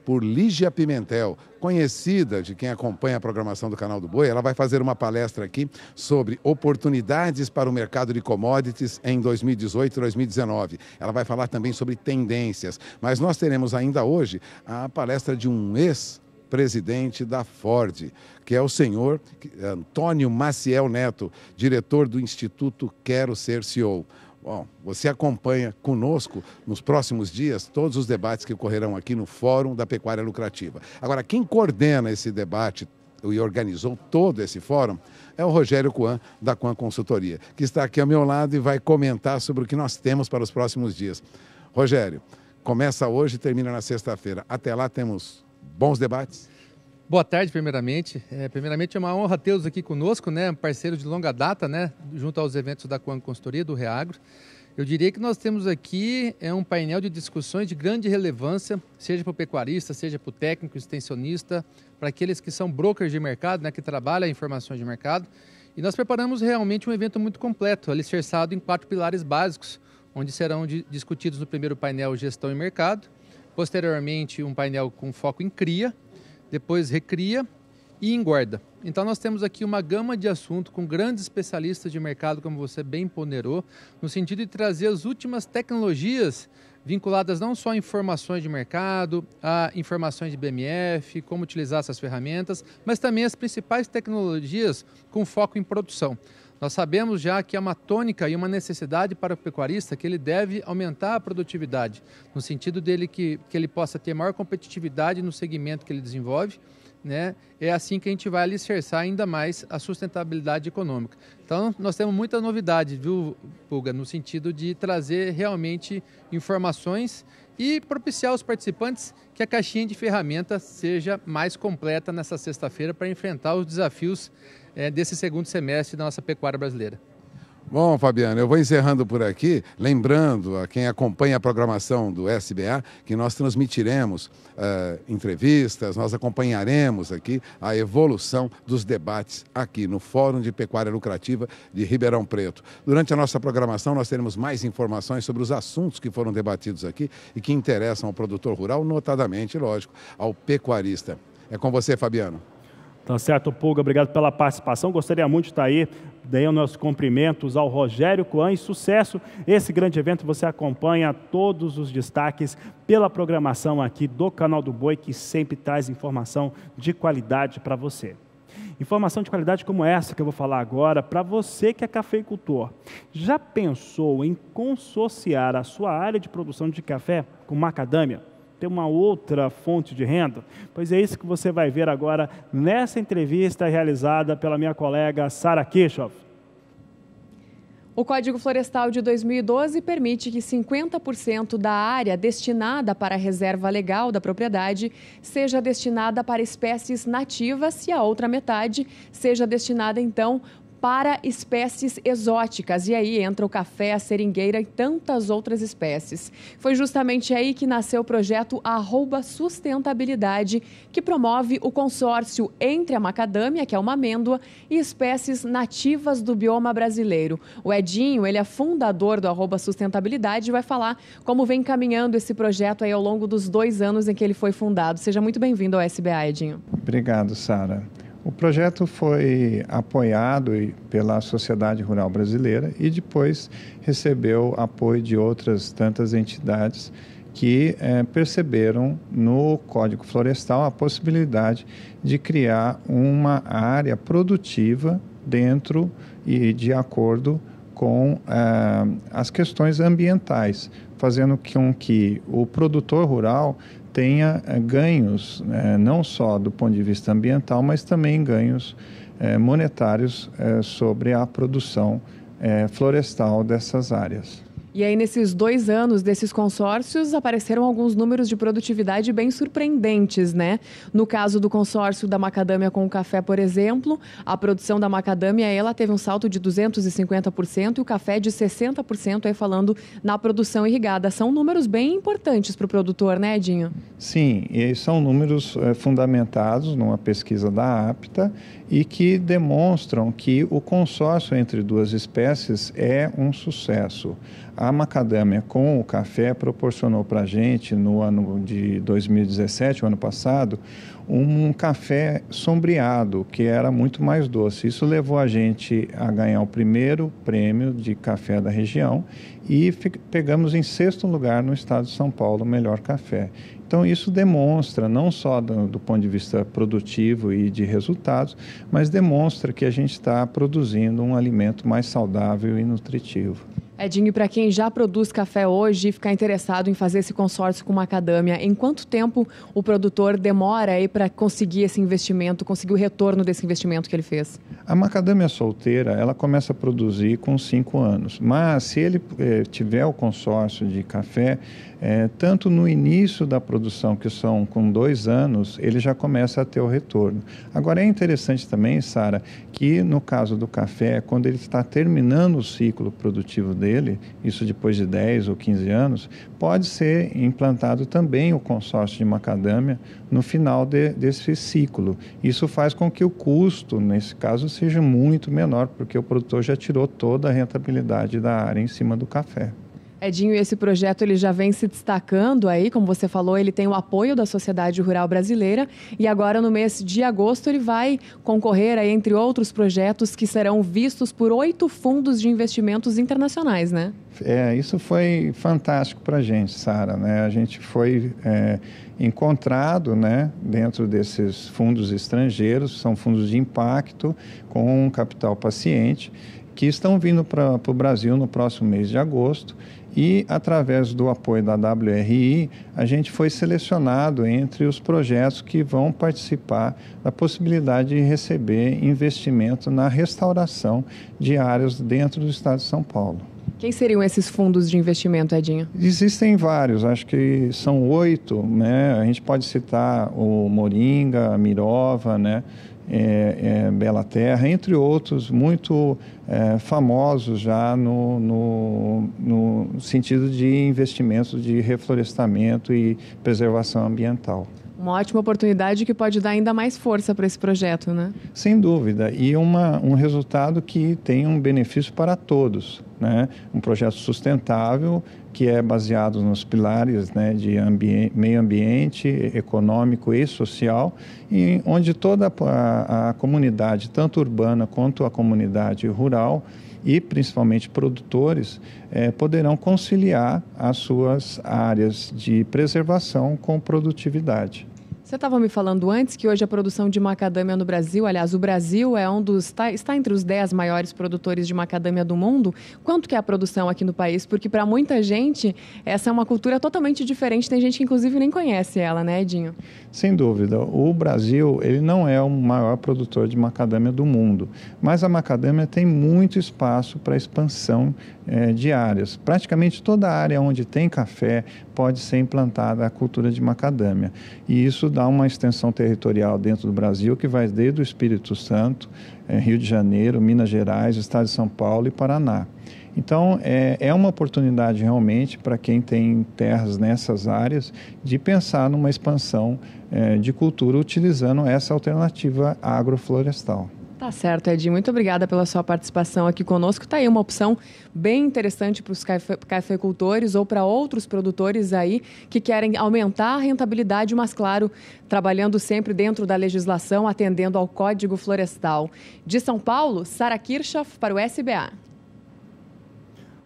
por Lígia Pimentel, conhecida de quem acompanha a programação do Canal do Boi. Ela vai fazer uma palestra aqui sobre oportunidades para o mercado de commodities em 2018 e 2019. Ela vai falar também sobre tendências, mas nós teremos ainda hoje a palestra de um ex-presidente da Ford, que é o senhor Antônio Maciel Neto, diretor do Instituto Quero Ser CEO. Bom, você acompanha conosco nos próximos dias todos os debates que ocorrerão aqui no Fórum da Pecuária Lucrativa. Agora, quem coordena esse debate e organizou todo esse fórum é o Rogério Coan, da Coan Consultoria, que está aqui ao meu lado e vai comentar sobre o que nós temos para os próximos dias. Rogério, começa hoje e termina na sexta-feira. Até lá temos bons debates. Boa tarde, primeiramente. Primeiramente é uma honra tê-los aqui conosco, né? Parceiro de longa data, né? Junto aos eventos da Coan Consultoria, do Reagro. Eu diria que nós temos aqui um painel de discussões de grande relevância, seja para o pecuarista, seja para o técnico, extensionista, para aqueles que são brokers de mercado, né, que trabalham informações de mercado. E nós preparamos realmente um evento muito completo, alicerçado em 4 pilares básicos, onde serão discutidos no primeiro painel gestão e mercado, posteriormente um painel com foco em cria, depois recria e engorda. Então nós temos aqui uma gama de assuntos com grandes especialistas de mercado, como você bem ponderou, no sentido de trazer as últimas tecnologias vinculadas não só a informações de mercado, a informações de BMF, como utilizar essas ferramentas, mas também as principais tecnologias com foco em produção. Nós sabemos já que é uma tônica e uma necessidade para o pecuarista que ele deve aumentar a produtividade, no sentido dele que ele possa ter maior competitividade no segmento que ele desenvolve, né? É assim que a gente vai alicerçar ainda mais a sustentabilidade econômica. Então, nós temos muita novidade, viu, Pulga, no sentido de trazer realmente informações e propiciar aos participantes que a caixinha de ferramentas seja mais completa nessa sexta-feira para enfrentar os desafios desse segundo semestre da nossa pecuária brasileira. Bom, Fabiano, eu vou encerrando por aqui, lembrando a quem acompanha a programação do SBA que nós transmitiremos entrevistas, nós acompanharemos aqui a evolução dos debates aqui no Fórum de Pecuária Lucrativa de Ribeirão Preto. Durante a nossa programação nós teremos mais informações sobre os assuntos que foram debatidos aqui e que interessam ao produtor rural, notadamente, lógico, ao pecuarista. É com você, Fabiano. Tá certo, Pulga, obrigado pela participação. Gostaria muito de estar aí. Daí os nossos cumprimentos ao Rogério Coan e sucesso. Esse grande evento você acompanha todos os destaques pela programação aqui do Canal do Boi, que sempre traz informação de qualidade para você. Informação de qualidade como essa que eu vou falar agora, para você que é cafeicultor. Já pensou em consorciar a sua área de produção de café com macadâmia? Ter uma outra fonte de renda? Pois é isso que você vai ver agora nessa entrevista realizada pela minha colega Sara Kirchhoff. O Código Florestal de 2012 permite que 50% da área destinada para a reserva legal da propriedade seja destinada para espécies nativas e a outra metade seja destinada, então, para espécies exóticas, e aí entra o café, a seringueira e tantas outras espécies. Foi justamente aí que nasceu o projeto @Sustentabilidade, que promove o consórcio entre a macadâmia, que é uma amêndoa, e espécies nativas do bioma brasileiro. O Edinho, ele é fundador do @Sustentabilidade e vai falar como vem caminhando esse projeto aí ao longo dos 2 anos em que ele foi fundado. Seja muito bem-vindo ao SBA, Edinho. Obrigado, Sara. O projeto foi apoiado pela Sociedade Rural Brasileira e depois recebeu apoio de outras tantas entidades que perceberam no Código Florestal a possibilidade de criar uma área produtiva dentro e de acordo com as questões ambientais, fazendo com que o produtor rural tenha ganhos, não só do ponto de vista ambiental, mas também ganhos monetários sobre a produção florestal dessas áreas. E aí, nesses 2 anos desses consórcios, apareceram alguns números de produtividade bem surpreendentes, né? No caso do consórcio da macadâmia com o café, por exemplo, a produção da macadâmia, ela teve um salto de 250% e o café de 60%, aí falando na produção irrigada. São números bem importantes para o produtor, né, Edinho? Sim, e são números fundamentados numa pesquisa da APTA e que demonstram que o consórcio entre 2 espécies é um sucesso. A macadâmia com o café proporcionou para a gente, no ano de 2017, o ano passado, um café sombreado, que era muito mais doce. Isso levou a gente a ganhar o primeiro prêmio de café da região e pegamos em 6º lugar no estado de São Paulo o melhor café. Então, isso demonstra, não só do ponto de vista produtivo e de resultados, mas demonstra que a gente está produzindo um alimento mais saudável e nutritivo. Edinho, para quem já produz café hoje e ficar interessado em fazer esse consórcio com macadâmia, em quanto tempo o produtor demora aí para conseguir esse investimento, conseguir o retorno desse investimento que ele fez? A macadâmia solteira, ela começa a produzir com 5 anos, mas se ele tiver o consórcio de café, tanto no início da produção, que são com 2 anos, ele já começa a ter o retorno. Agora, é interessante também, Sara, que no caso do café, quando ele está terminando o ciclo produtivo dele, dele, isso depois de 10 ou 15 anos, pode ser implantado também o consórcio de macadâmia no final desse ciclo. Isso faz com que o custo, nesse caso, seja muito menor, porque o produtor já tirou toda a rentabilidade da área em cima do café. Edinho, esse projeto ele já vem se destacando aí, como você falou, ele tem o apoio da Sociedade Rural Brasileira e agora no mês de agosto ele vai concorrer aí, entre outros projetos que serão vistos por 8 fundos de investimentos internacionais, né? Isso foi fantástico para a gente, Sara, né? A gente foi encontrado, né, dentro desses fundos estrangeiros, são fundos de impacto com um capital paciente, que estão vindo para o Brasil no próximo mês de agosto. E, através do apoio da WRI, a gente foi selecionado entre os projetos que vão participar da possibilidade de receber investimento na restauração de áreas dentro do estado de São Paulo. Quem seriam esses fundos de investimento, Edinho? Existem vários, acho que são 8, né? A gente pode citar o Moringa, a Mirova, né? Bela Terra, entre outros, muito famosos já no sentido de investimentos de reflorestamento e preservação ambiental. Uma ótima oportunidade que pode dar ainda mais força para esse projeto, né? Sem dúvida, e um resultado que tem um benefício para todos, né? Um projeto sustentável que é baseado nos pilares, né, de meio ambiente, econômico e social, e onde toda a comunidade, tanto urbana quanto a comunidade rural, e principalmente produtores, poderão conciliar as suas áreas de preservação com produtividade. Você estava me falando antes que hoje a produção de macadâmia no Brasil, aliás, o Brasil é está entre os 10 maiores produtores de macadâmia do mundo. Quanto que é a produção aqui no país? Porque para muita gente essa é uma cultura totalmente diferente, tem gente que inclusive nem conhece ela, né, Edinho? Sem dúvida, o Brasil ele não é o maior produtor de macadâmia do mundo, mas a macadâmia tem muito espaço para expansão de áreas. Praticamente toda a área onde tem café pode ser implantada a cultura de macadâmia, e isso dá uma extensão territorial dentro do Brasil que vai desde o Espírito Santo, Rio de Janeiro, Minas Gerais, Estado de São Paulo e Paraná. Então, é uma oportunidade realmente para quem tem terras nessas áreas de pensar numa expansão de cultura utilizando essa alternativa agroflorestal. Tá certo, Edinho. Muito obrigada pela sua participação aqui conosco. Está aí uma opção bem interessante para os cafeicultores ou para outros produtores aí que querem aumentar a rentabilidade, mas, claro, trabalhando sempre dentro da legislação, atendendo ao Código Florestal. De São Paulo, Sara Kirchhoff para o SBA.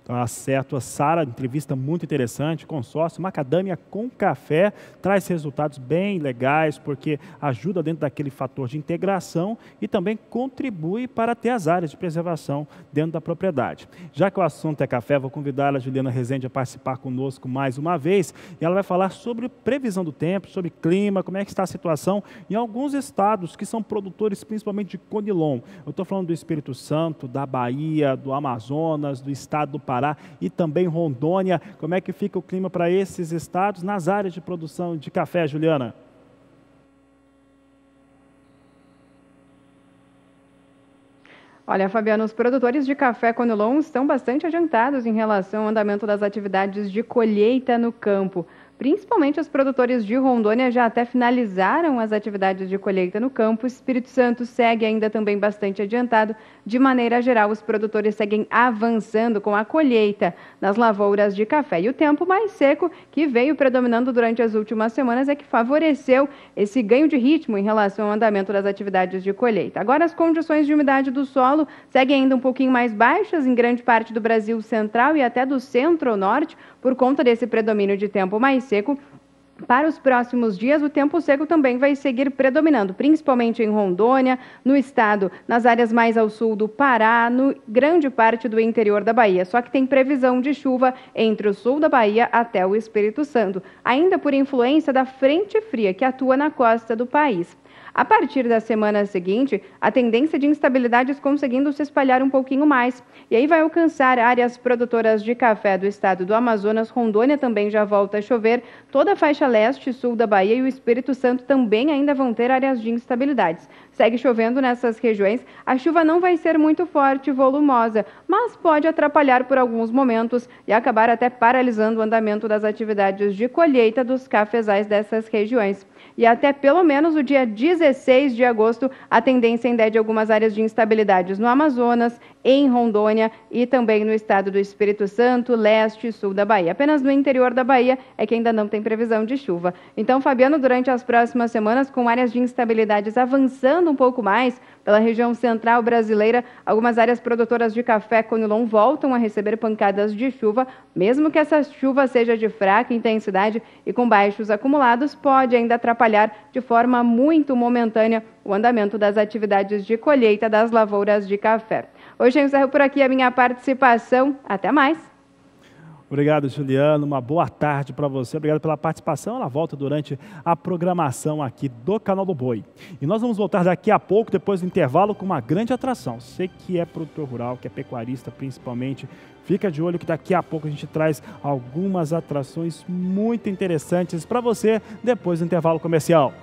Tá certo, a Sara, entrevista muito interessante, consórcio macadâmia com café, traz resultados bem legais, porque ajuda dentro daquele fator de integração e também contribui para ter as áreas de preservação dentro da propriedade. Já que o assunto é café, vou convidar a Juliana Rezende a participar conosco mais uma vez, e ela vai falar sobre previsão do tempo, sobre clima, como é que está a situação em alguns estados que são produtores principalmente de conilon. Eu estou falando do Espírito Santo, da Bahia, do Amazonas, do estado do Pará e também Rondônia. Como é que fica o clima para esses estados nas áreas de produção de café, Juliana? Olha, Fabiano, os produtores de café conilon estão bastante adiantados em relação ao andamento das atividades de colheita no campo. Principalmente os produtores de Rondônia já até finalizaram as atividades de colheita no campo. O Espírito Santo segue ainda também bastante adiantado. De maneira geral, os produtores seguem avançando com a colheita nas lavouras de café. E o tempo mais seco que veio predominando durante as últimas semanas é que favoreceu esse ganho de ritmo em relação ao andamento das atividades de colheita. Agora, as condições de umidade do solo seguem ainda um pouquinho mais baixas em grande parte do Brasil central e até do centro-norte, por conta desse predomínio de tempo mais seco. Para os próximos dias, o tempo seco também vai seguir predominando, principalmente em Rondônia, no estado, nas áreas mais ao sul do Pará, no grande parte do interior da Bahia. Só que tem previsão de chuva entre o sul da Bahia até o Espírito Santo, ainda por influência da frente fria que atua na costa do país. A partir da semana seguinte, a tendência de instabilidades conseguindo se espalhar um pouquinho mais. E aí vai alcançar áreas produtoras de café do estado do Amazonas. Rondônia também já volta a chover. Toda a faixa leste e sul da Bahia e o Espírito Santo também ainda vão ter áreas de instabilidades. segue chovendo nessas regiões. A chuva não vai ser muito forte e volumosa, mas pode atrapalhar por alguns momentos e acabar até paralisando o andamento das atividades de colheita dos cafezais dessas regiões. E até pelo menos o dia 16 de agosto, a tendência ainda é de algumas áreas de instabilidades no Amazonas, em Rondônia e também no estado do Espírito Santo, leste e sul da Bahia. Apenas no interior da Bahia é que ainda não tem previsão de chuva. Então, Fabiano, durante as próximas semanas, com áreas de instabilidades avançando um pouco mais pela região central brasileira, algumas áreas produtoras de café Conilon voltam a receber pancadas de chuva, mesmo que essa chuva seja de fraca intensidade e com baixos acumulados, pode ainda atrapalhar de forma muito momentânea o andamento das atividades de colheita das lavouras de café. Hoje eu encerro por aqui a minha participação. Até mais! Obrigado, Juliano. Uma boa tarde para você. Obrigado pela participação. Ela volta durante a programação aqui do Canal do Boi. E nós vamos voltar daqui a pouco, depois do intervalo, com uma grande atração. Você que é produtor rural, que é pecuarista principalmente, fica de olho que daqui a pouco a gente traz algumas atrações muito interessantes para você depois do intervalo comercial.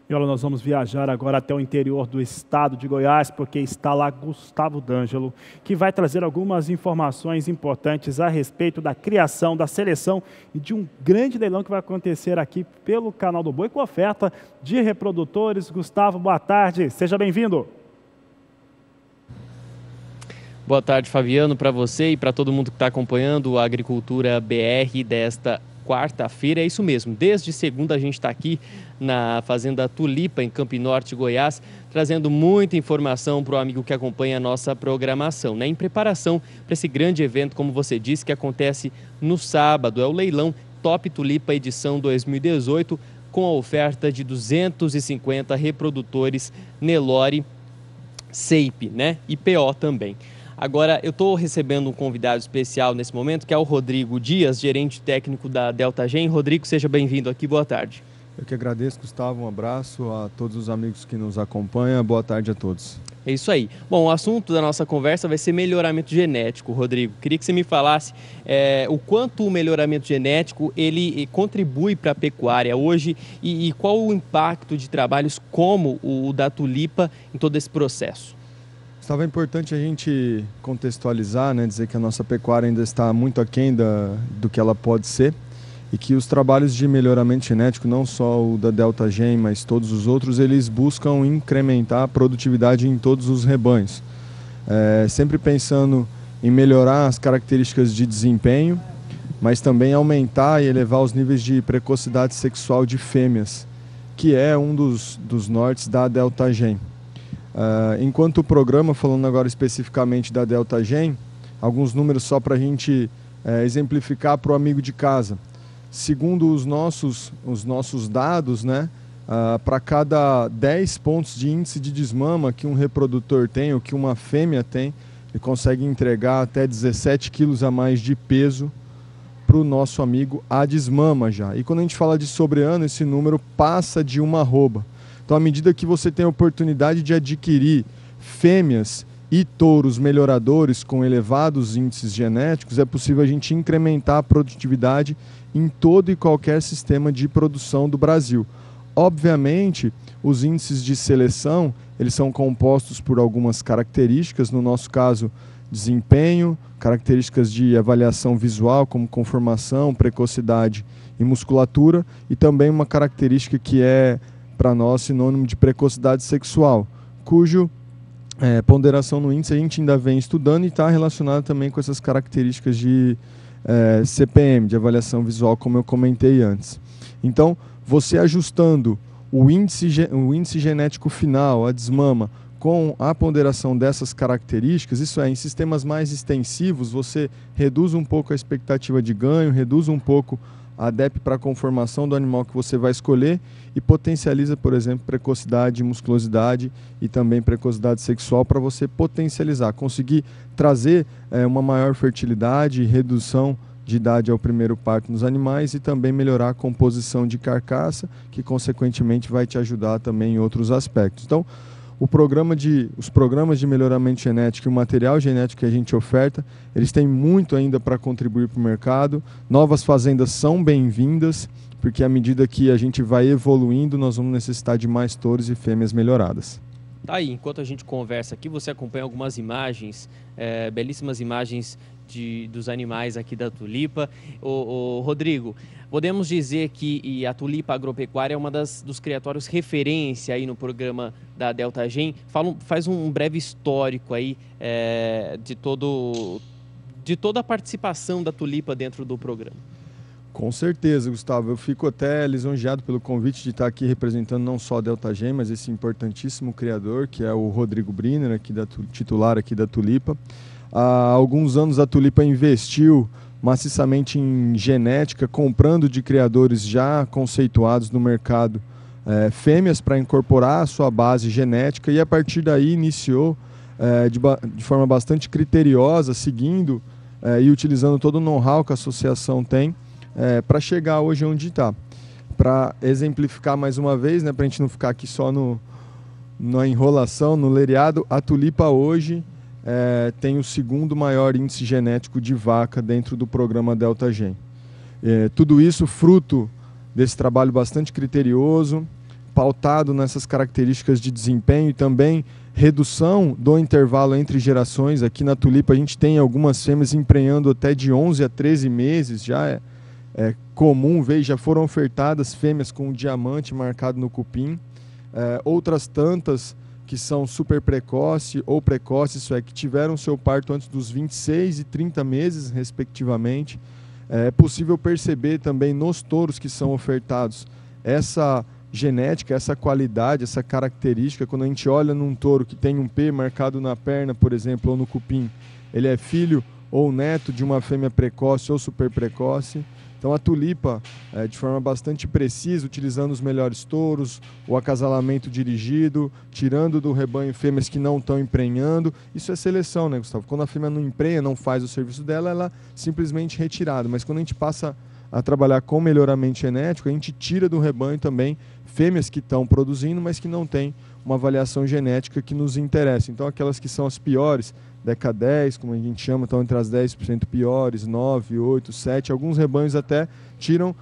E olha, nós vamos viajar agora até o interior do estado de Goiás, porque está lá Gustavo D'Angelo, que vai trazer algumas informações importantes a respeito da criação, da seleção e de um grande leilão que vai acontecer aqui pelo Canal do Boi, com oferta de reprodutores. Gustavo, boa tarde, seja bem-vindo. Boa tarde, Fabiano, para você e para todo mundo que está acompanhando a Agricultura BR desta quarta-feira. É isso mesmo, desde segunda a gente está aqui na Fazenda Tulipa, em Campo Norte, Goiás, trazendo muita informação para o amigo que acompanha a nossa programação, né? Em preparação para esse grande evento, como você disse, que acontece no sábado, é o leilão Top Tulipa edição 2018, com a oferta de 250 reprodutores Nelore Seipe, né? E PO também. Agora, eu estou recebendo um convidado especial nesse momento, que é o Rodrigo Dias, gerente técnico da Delta Gen. Rodrigo, seja bem-vindo aqui, boa tarde. Eu que agradeço, Gustavo, um abraço a todos os amigos que nos acompanham, boa tarde a todos. É isso aí. Bom, o assunto da nossa conversa vai ser melhoramento genético, Rodrigo. Queria que você me falasse o quanto o melhoramento genético ele contribui para a pecuária hoje e qual o impacto de trabalhos como o da Tulipa em todo esse processo. Estava importante a gente contextualizar, né, dizer que a nossa pecuária ainda está muito aquém do que ela pode ser e que os trabalhos de melhoramento genético, não só o da Delta Gen, mas todos os outros, eles buscam incrementar a produtividade em todos os rebanhos. Sempre pensando em melhorar as características de desempenho, mas também aumentar e elevar os níveis de precocidade sexual de fêmeas, que é um dos nortes da Delta Gen. Enquanto o programa, falando agora especificamente da Delta Gen, alguns números só para a gente exemplificar para o amigo de casa. Segundo os nossos dados, né, para cada 10 pontos de índice de desmama que um reprodutor tem ou que uma fêmea tem, ele consegue entregar até 17 quilos a mais de peso para o nosso amigo a desmama já. E quando a gente fala de sobreano, esse número passa de uma arroba. Então, à medida que você tem a oportunidade de adquirir fêmeas e touros melhoradores com elevados índices genéticos, é possível a gente incrementar a produtividade em todo e qualquer sistema de produção do Brasil. Obviamente, os índices de seleção, eles são compostos por algumas características, no nosso caso, desempenho, características de avaliação visual, como conformação, precocidade e musculatura, e também uma característica que é, para nós, sinônimo de precocidade sexual, cujo ponderação no índice a gente ainda vem estudando e está relacionada também com essas características de CPM, de avaliação visual, como eu comentei antes. Então, você ajustando o índice genético final, a desmama, com a ponderação dessas características, isso é, em sistemas mais extensivos, você reduz um pouco a expectativa de ganho, reduz um pouco a DEP para a conformação do animal que você vai escolher e potencializa, por exemplo, precocidade, musculosidade e também precocidade sexual para você potencializar, conseguir trazer uma maior fertilidade e redução de idade ao primeiro parto nos animais e também melhorar a composição de carcaça, que consequentemente vai te ajudar também em outros aspectos. Então, os programas de melhoramento genético e o material genético que a gente oferta, eles têm muito ainda para contribuir para o mercado. Novas fazendas são bem-vindas, porque à medida que a gente vai evoluindo, nós vamos necessitar de mais touros e fêmeas melhoradas. Tá aí, enquanto a gente conversa aqui, você acompanha algumas imagens, belíssimas imagens dos animais aqui da Tulipa. Rodrigo, podemos dizer que a Tulipa Agropecuária é uma dos criatórios referência aí no programa da DeltaGen. Faz um breve histórico aí de toda a participação da Tulipa dentro do programa. Com certeza, Gustavo. Eu fico até lisonjeado pelo convite de estar aqui representando não só a DeltaGen, mas esse importantíssimo criador, que é o Rodrigo Briner, titular aqui da Tulipa. Há alguns anos a Tulipa investiu maciçamente em genética, comprando de criadores já conceituados no mercado fêmeas para incorporar a sua base genética, e a partir daí iniciou de forma bastante criteriosa, seguindo e utilizando todo o know-how que a associação tem, para chegar hoje onde está. Para exemplificar mais uma vez, para a gente não ficar aqui só na enrolação, no lereado, a Tulipa hoje tem o segundo maior índice genético de vaca dentro do programa DeltaGen. Tudo isso fruto desse trabalho bastante criterioso, pautado nessas características de desempenho e também redução do intervalo entre gerações. Aqui na Tulipa a gente tem algumas fêmeas emprenhando até de 11 a 13 meses, já é comum ver, já foram ofertadas fêmeas com um diamante marcado no cupim, outras tantas que são super precoce ou precoce, isso é, que tiveram seu parto antes dos 26 e 30 meses, respectivamente. É possível perceber também nos touros que são ofertados essa genética, essa qualidade, essa característica. Quando a gente olha num touro que tem um P marcado na perna, por exemplo, ou no cupim, ele é filho ou neto de uma fêmea precoce ou super precoce. Então a Tulipa, de forma bastante precisa, utilizando os melhores touros, o acasalamento dirigido, tirando do rebanho fêmeas que não estão emprenhando. Isso é seleção, né, Gustavo? Quando a fêmea não emprenha, não faz o serviço dela, ela é simplesmente retirada. Mas quando a gente passa a trabalhar com melhoramento genético, a gente tira do rebanho também fêmeas que estão produzindo, mas que não têm uma avaliação genética que nos interessa. Então aquelas que são as piores, DECA 10, como a gente chama, estão entre as 10% piores, 9, 8, 7. Alguns rebanhos até tiram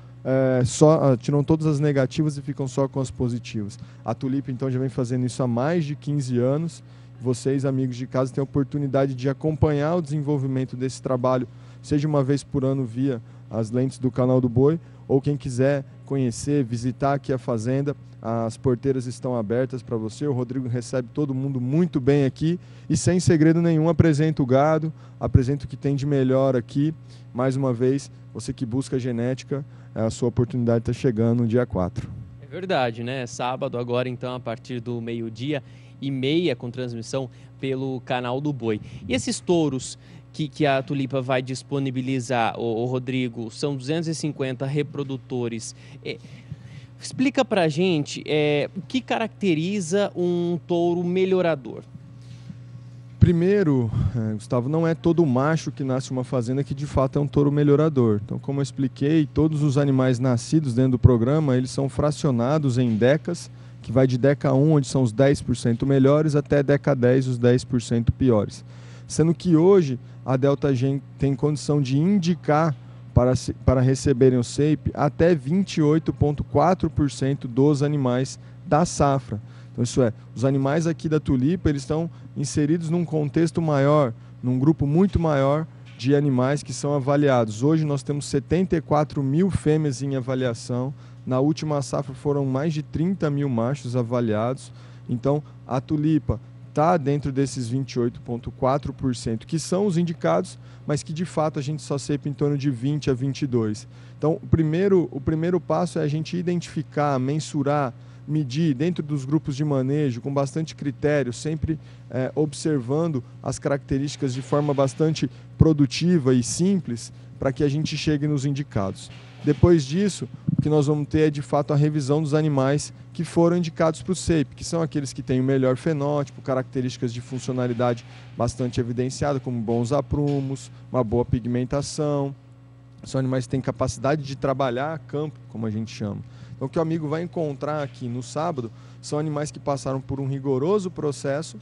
todas as negativas e ficam só com as positivas. A Tulipa, então, já vem fazendo isso há mais de 15 anos. Vocês, amigos de casa, têm a oportunidade de acompanhar o desenvolvimento desse trabalho, seja uma vez por ano via as lentes do Canal do Boi, ou quem quiser conhecer, visitar aqui a fazenda, as porteiras estão abertas para você. O Rodrigo recebe todo mundo muito bem aqui e sem segredo nenhum apresenta o gado, apresenta o que tem de melhor aqui. Mais uma vez, você que busca genética, a sua oportunidade está chegando no dia 4. É verdade, né? Sábado agora, então, a partir do 12h30, com transmissão pelo Canal do Boi. E esses touros que a Tulipa vai disponibilizar, o Rodrigo, são 250 reprodutores. Explica pra gente o que caracteriza um touro melhorador. Primeiro, Gustavo, não é todo macho que nasce uma fazenda que de fato é um touro melhorador. Então, como eu expliquei, todos os animais nascidos dentro do programa, eles são fracionados em decas, que vai de deca 1, onde são os 10% melhores, até deca 10, os 10% piores. Sendo que hoje a DeltaGen tem condição de indicar para receberem o SEIP até 28,4% dos animais da safra. Então, isso é, os animais aqui da Tulipa, eles estão inseridos num contexto maior, num grupo muito maior de animais que são avaliados. Hoje nós temos 74 mil fêmeas em avaliação. Na última safra foram mais de 30 mil machos avaliados. Então, a Tulipa está dentro desses 28,4%, que são os indicados, mas que de fato a gente só SEIP em torno de 20 a 22. Então, o primeiro passo é a gente identificar, mensurar, medir dentro dos grupos de manejo, com bastante critério, sempre observando as características de forma bastante produtiva e simples, para que a gente chegue nos indicados. Depois disso, o que nós vamos ter é de fato a revisão dos animais que foram indicados para o SEIP, que são aqueles que têm o melhor fenótipo, características de funcionalidade bastante evidenciadas, como bons aprumos, uma boa pigmentação. São animais que têm capacidade de trabalhar a campo, como a gente chama. Então o que o amigo vai encontrar aqui no sábado são animais que passaram por um rigoroso processo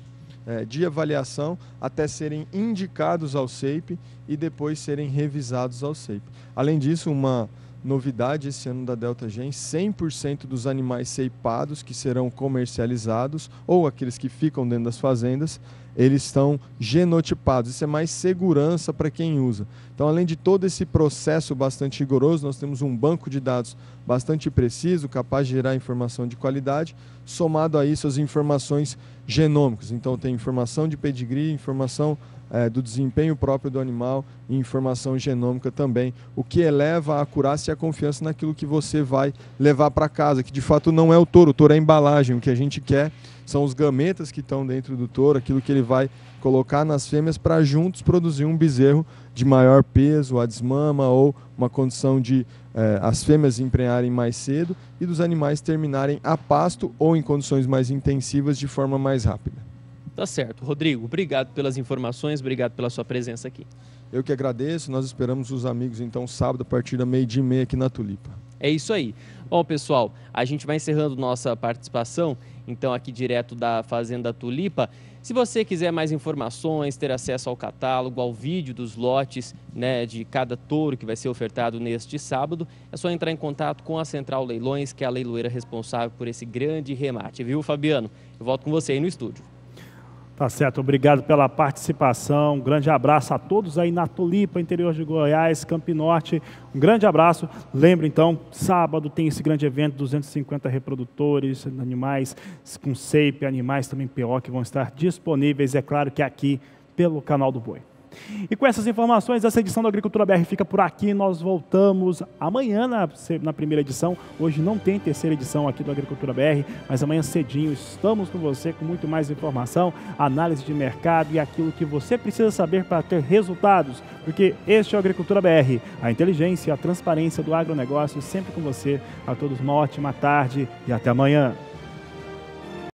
de avaliação até serem indicados ao CEIP e depois serem revisados ao CEIP. Além disso, uma novidade esse ano da Delta Gen, 100% dos animais ceipados que serão comercializados ou aqueles que ficam dentro das fazendas, eles estão genotipados. Isso é mais segurança para quem usa. Então, além de todo esse processo bastante rigoroso, nós temos um banco de dados bastante preciso, capaz de gerar informação de qualidade, somado a isso as informações genômicas. Então, tem informação de pedigree, informação do desempenho próprio do animal e informação genômica também, o que eleva a acurácia e a confiança naquilo que você vai levar para casa, que de fato não é o touro é a embalagem. O que a gente quer são os gametas que estão dentro do touro, aquilo que ele vai colocar nas fêmeas para juntos produzir um bezerro de maior peso, a desmama ou uma condição de as fêmeas emprenharem mais cedo e dos animais terminarem a pasto ou em condições mais intensivas de forma mais rápida. Tá certo. Rodrigo, obrigado pelas informações, obrigado pela sua presença aqui. Eu que agradeço, nós esperamos os amigos então sábado a partir da 12h30 aqui na Tulipa. É isso aí. Bom, pessoal, a gente vai encerrando nossa participação, então aqui direto da Fazenda Tulipa. Se você quiser mais informações, ter acesso ao catálogo, ao vídeo dos lotes, né, de cada touro que vai ser ofertado neste sábado, é só entrar em contato com a Central Leilões, que é a leiloeira responsável por esse grande remate, viu, Fabiano? Eu volto com você aí no estúdio. Tá certo, obrigado pela participação, um grande abraço a todos aí na Tulipa, interior de Goiás, Campo Norte, um grande abraço. Lembra então, sábado tem esse grande evento, 250 reprodutores, animais com CEIP, animais também PO que vão estar disponíveis, é claro que aqui pelo canal do Boi. E com essas informações, essa edição da Agricultura BR fica por aqui. Nós voltamos amanhã na primeira edição. Hoje não tem terceira edição aqui do Agricultura BR, mas amanhã cedinho estamos com você com muito mais informação, análise de mercado e aquilo que você precisa saber para ter resultados. Porque este é o Agricultura BR, a inteligência e a transparência do agronegócio sempre com você. A todos uma ótima tarde e até amanhã.